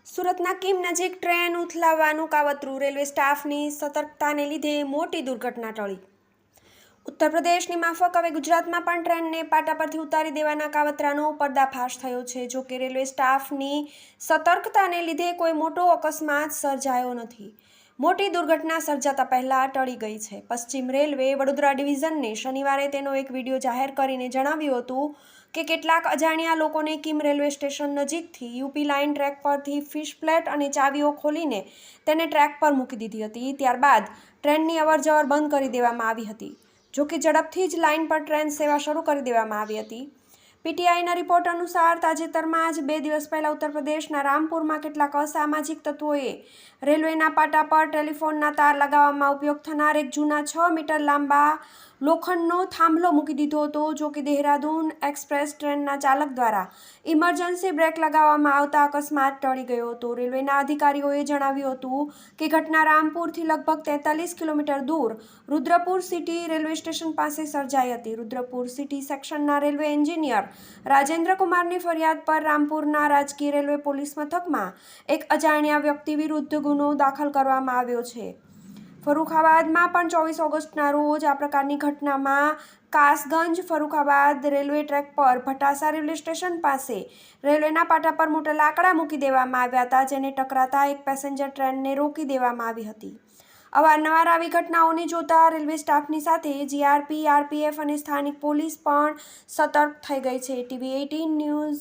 સુરતના કિમ નજીક ટ્રેન ઉથલાવવાનું કાવતરું, રેલવે સ્ટાફની સતર્કતાને લીધે મોટી દુર્ઘટના ટળી. ઉત્તર પ્રદેશની માફક હવે ગુજરાતમાં પણ ટ્રેનને પાટા પરથી ઉતારી દેવાના કાવતરાનો પર્દાફાશ થયો છે. જો કે રેલવે સ્ટાફની સતર્કતાને લીધે કોઈ મોટો અકસ્માત સર્જાયો નથી. મોટી દુર્ઘટના સર્જાતા પહેલા ટળી ગઈ છે. પશ્ચિમ રેલવે વડોદરા ડિવિઝનને શનિવારે તેનો એક વિડીયો જાહેર કરીને જણાવ્યું હતું કે કેટલાક અજાણ્યા લોકોને કિમ રેલવે સ્ટેશન નજીકથી યુપી લાઇન ટ્રેક પરથી ફિશ પ્લેટ અને ચાવીઓ ખોલીને તેને ટ્રેક પર મૂકી દીધી હતી. ત્યારબાદ ટ્રેનની અવરજવર બંધ કરી દેવામાં આવી હતી. જો કે ઝડપથી જ લાઇન પર ટ્રેન સેવા શરૂ કરી દેવામાં આવી હતી. પીટીઆઈના રિપોર્ટ અનુસાર તાજેતરમાં જ 2 દિવસ પહેલા ઉત્તર પ્રદેશના રામપુરમાં કેટલાક અસામાજિક તત્વોએ રેલવેના પાટા પર ટેલિફોનના તાર લગાવવામાં ઉપયોગ થનાર એક જૂના 6 મીટર લાંબા લોખંડનો થાંભલો મૂકી દીધો હતો. જો કે દહેરાદૂન એક્સપ્રેસ ટ્રેનના ચાલક દ્વારા ઇમરજન્સી બ્રેક લગાવવામાં આવતા અકસ્માત ટળી ગયો હતો. રેલવેના અધિકારીઓએ જણાવ્યું હતું કે ઘટના રામપુરથી લગભગ 43 કિલોમીટર દૂર રુદ્રપુર સિટી રેલવે સ્ટેશન પાસે સર્જાઈ હતી. રુદ્રપુર સિટી સેક્શનના રેલવે એન્જિનિયર રાજેન્દ્ર કુમારની ફરિયાદ પર રામપુરના રાજકીય રેલવે પોલીસ મથકમાં એક અજાણ્યા વ્યક્તિ વિરુદ્ધ ગુનો દાખલ કરવામાં આવ્યો છે. ફરુખાબાદમાં પણ 24 ઓગસ્ટના રોજ આ પ્રકારની ઘટનામાં કાસગંજ ફરુખાબાદ રેલવે ટ્રેક પર ભટાસા રેલવે સ્ટેશન પાસે રેલવેના પાટા પર મોટા લાકડા મૂકી દેવામાં આવ્યા હતા, જેને ટકરાતા એક પેસેન્જર ટ્રેનને રોકી દેવામાં આવી હતી. અવારનવાર આવી ઘટનાઓને જોતા રેલવે સ્ટાફની સાથે જીઆરપી, આરપીએફ અને સ્થાનિક પોલીસ પણ સતર્ક થઈ ગઈ છે. TV 18 news